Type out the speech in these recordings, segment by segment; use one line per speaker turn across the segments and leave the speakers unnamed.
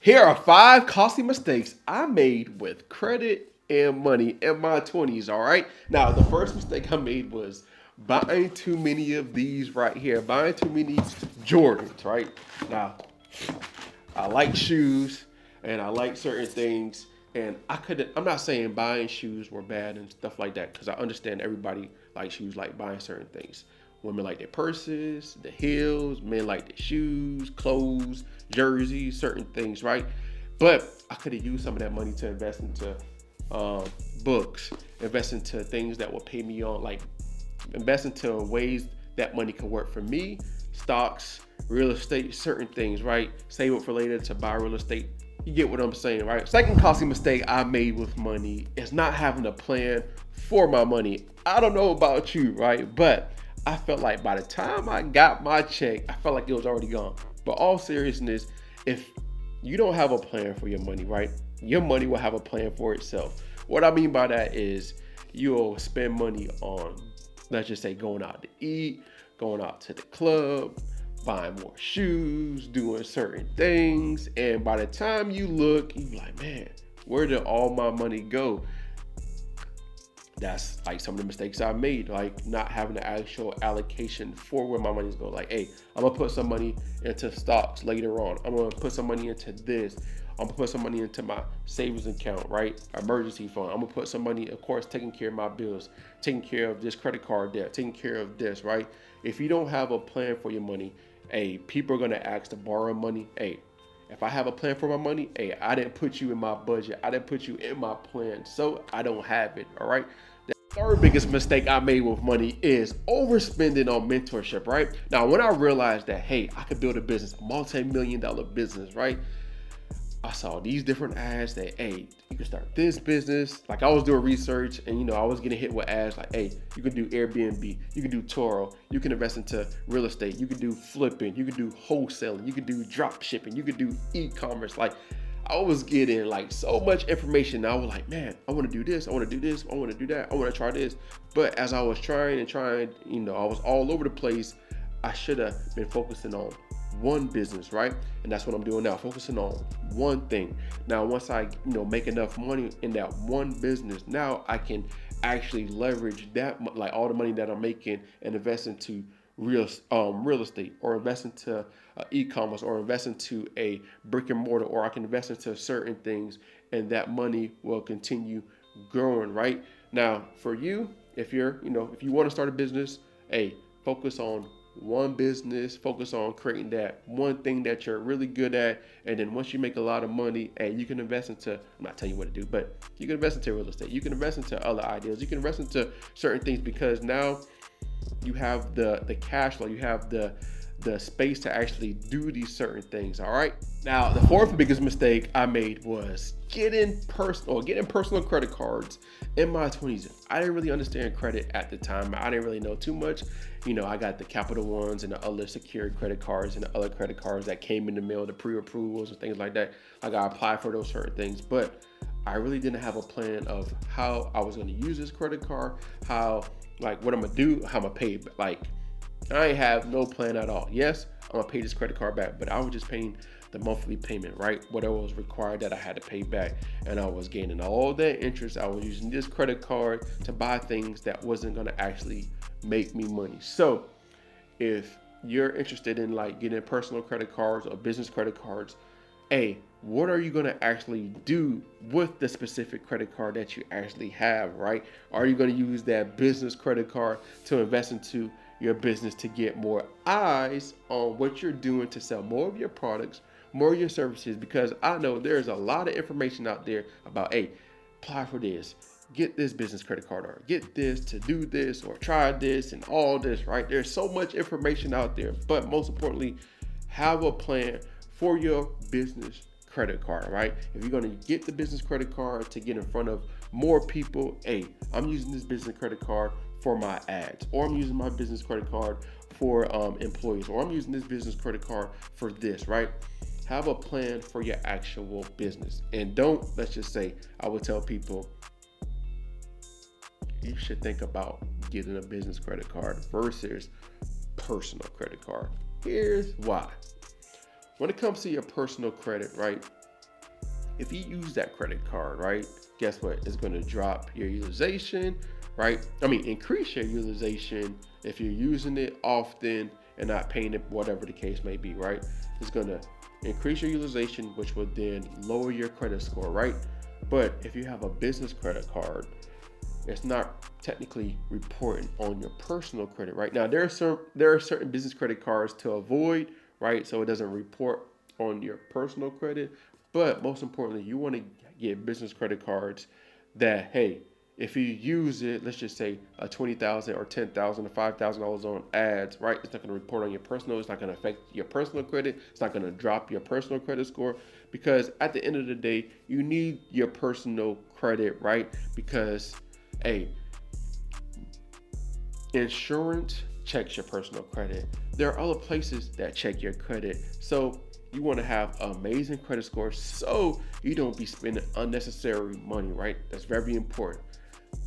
Here are 5 costly mistakes I made with credit and money in my 20s, all right? Now, the first mistake I made was buying too many of these right here, buying too many Jordans, right? Now, I like shoes and I like certain things. And I'm not saying buying shoes were bad and stuff like that, because I understand everybody likes shoes, like buying certain things. Women like their purses, the heels, men like their shoes, clothes, jerseys, certain things, right? But I could have used some of that money to invest into um, books, invest into things that would pay me on, like invest into ways that money can work for me, stocks, real estate, certain things, right? Save up for later to buy real estate. You get what I'm saying, right? Second costly mistake I made with money is not having a plan for my money. I don't know about you, right? But I felt like by the time I got my check, I felt like it was already gone. But all seriousness, if you don't have a plan for your money, right? Your money will have a plan for itself. What I mean by that is you'll spend money on, let's just say, going out to eat, going out to the club, buying more shoes, doing certain things. And by the time you look, you be like, man, where did all my money go? That's like some of the mistakes I made, like not having the actual allocation for where my money's going. Like, hey, I'm gonna put some money into stocks later on. I'm gonna put some money into this. I'm gonna put some money into my savings account, right? Emergency fund. I'm gonna put some money, of course, taking care of my bills, taking care of this credit card debt, taking care of this, right? If you don't have a plan for your money, hey, people are gonna ask to borrow money. Hey, if I have a plan for my money, hey, I didn't put you in my budget. I didn't put you in my plan, so I don't have it. All right. The third biggest mistake I made with money is overspending on mentorship, right? Now, when I realized that, hey, I could build a business, a multi-million-dollar business, right? I saw these different ads that, hey, you can start this business. Like, I was doing research and, I was getting hit with ads like, hey, you can do Airbnb, you can do Toro, you can invest into real estate, you can do flipping, you can do wholesaling, you can do drop shipping, you can do e-commerce. Like, I was getting like so much information. I was like, man, I want to do this, I want to do this, I want to do that, I want to try this. But as I was trying and trying, I was all over the place. I should have been focusing on one business, right? And that's what I'm doing now, focusing on one thing. Now, once I, make enough money in that one business, now I can actually leverage that, like all the money that I'm making, and invest into real estate, or invest into e-commerce, or invest into a brick and mortar, or I can invest into certain things, and that money will continue growing, right? Now, for you, if if you want to start a business, hey, focus on one business, focus on creating that one thing that you're really good at. And then once you make a lot of money, hey, you can invest into, I'm not telling you what to do, but you can invest into real estate. You can invest into other ideas. You can invest into certain things, because now you have the cash flow, you have the space to actually do these certain things. All right. Now, the fourth biggest mistake I made was getting personal credit cards in my 20s. I didn't really understand credit at the time. I didn't really know too much. I got the Capital Ones and the other secured credit cards and the other credit cards that came in the mail, the pre-approvals and things like that. I got to apply for those certain things, but I really didn't have a plan of how I was going to use this credit card, what I'm going to do, how I'm going to pay it. Like, I ain't have no plan at all. Yes, I'm gonna pay this credit card back, but I was just paying the monthly payment, right? Whatever was required that I had to pay back, and I was gaining all that interest. I was using this credit card to buy things that wasn't gonna actually make me money. So, if you're interested in like getting personal credit cards or business credit cards, hey, what are you going to actually do with the specific credit card that you actually have, right? Are you going to use that business credit card to invest into your business to get more eyes on what you're doing to sell more of your products, more of your services? Because I know there's a lot of information out there about, hey, apply for this, get this business credit card, or get this to do this, or try this and all this, right? There's so much information out there, but most importantly, have a plan for your business credit card, right? If you're going to get the business credit card to get in front of more people, hey, I'm using this business credit card for my ads, or I'm using my business credit card for employees, or I'm using this business credit card for this, right? Have a plan for your actual business. And don't, let's just say, I would tell people, you should think about getting a business credit card versus personal credit card. Here's why. When it comes to your personal credit, right? if you use that credit card, right, guess what? It's going to drop your utilization, right? I mean, increase your utilization if you're using it often and not paying it, whatever the case may be, right? It's going to increase your utilization, which will then lower your credit score, right? But if you have a business credit card, it's not technically reporting on your personal credit. Right now, there are certain business credit cards to avoid, right? So it doesn't report on your personal credit. But most importantly, you want to get business credit cards that, hey, if you use it, let's just say a 20,000 or 10,000 or $5,000 on ads, right? It's not going to report on your personal. It's not going to affect your personal credit. It's not going to drop your personal credit score, because at the end of the day, you need your personal credit, right? Because, hey, insurance checks your personal credit. There are other places that check your credit. So you want to have amazing credit scores so you don't be spending unnecessary money, right? That's very important.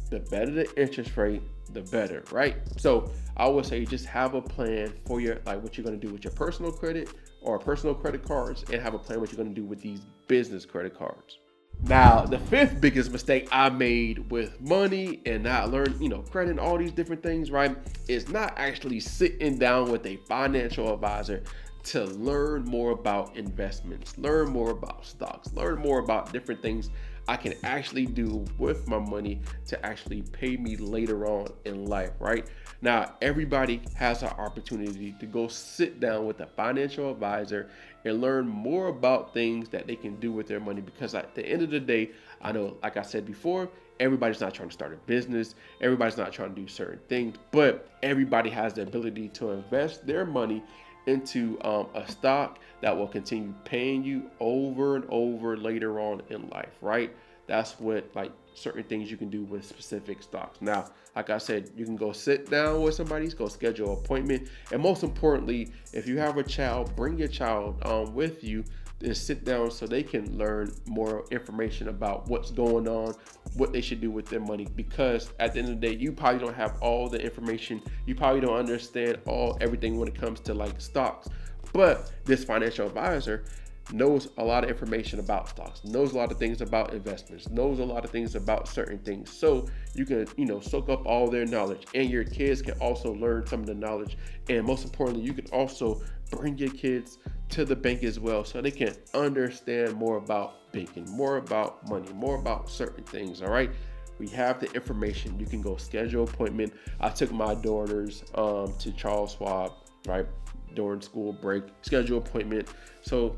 The better the interest rate, the better, right? So I would say just have a plan for your, like, what you're going to do with your personal credit or personal credit cards, and have a plan what you're going to do with these business credit cards. Now, the fifth biggest mistake I made with money and not learning, credit and all these different things, right, is not actually sitting down with a financial advisor to learn more about investments, learn more about stocks, learn more about different things I can actually do with my money to actually pay me later on in life, right? Now, everybody has an opportunity to go sit down with a financial advisor and learn more about things that they can do with their money, because at the end of the day, I know, like I said before, everybody's not trying to start a business, everybody's not trying to do certain things, but everybody has the ability to invest their money into a stock that will continue paying you over and over later on in life, right? That's what, like, certain things you can do with specific stocks. Now, like I said, you can go sit down with somebody, go schedule an appointment, and most importantly, if you have a child, bring your child with you and sit down so they can learn more information about what's going on, what they should do with their money. Because at the end of the day, you probably don't have all the information. You probably don't understand everything when it comes to, like, stocks. But this financial advisor knows a lot of information about stocks, knows a lot of things about investments, knows a lot of things about certain things. So you can, soak up all their knowledge, and your kids can also learn some of the knowledge. And most importantly, you can also bring your kids to the bank as well so they can understand more about banking, more about money, more about certain things. All right. We have the information. You can go schedule an appointment. I took my daughters to Charles Schwab, right, during school break, schedule appointment. So,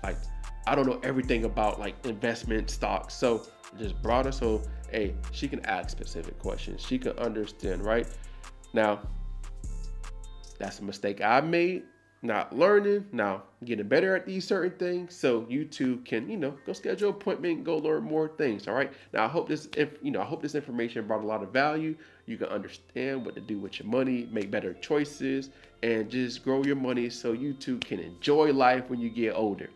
like, I don't know everything about, like, investment stocks. So I just brought her so, hey, she can ask specific questions. She can understand, right? Now, that's a mistake I made, not learning, now getting better at these certain things, so you too can, go schedule an appointment and go learn more things. All right. Now, I hope this information brought a lot of value. You can understand what to do with your money, make better choices, and just grow your money so you too can enjoy life when you get older.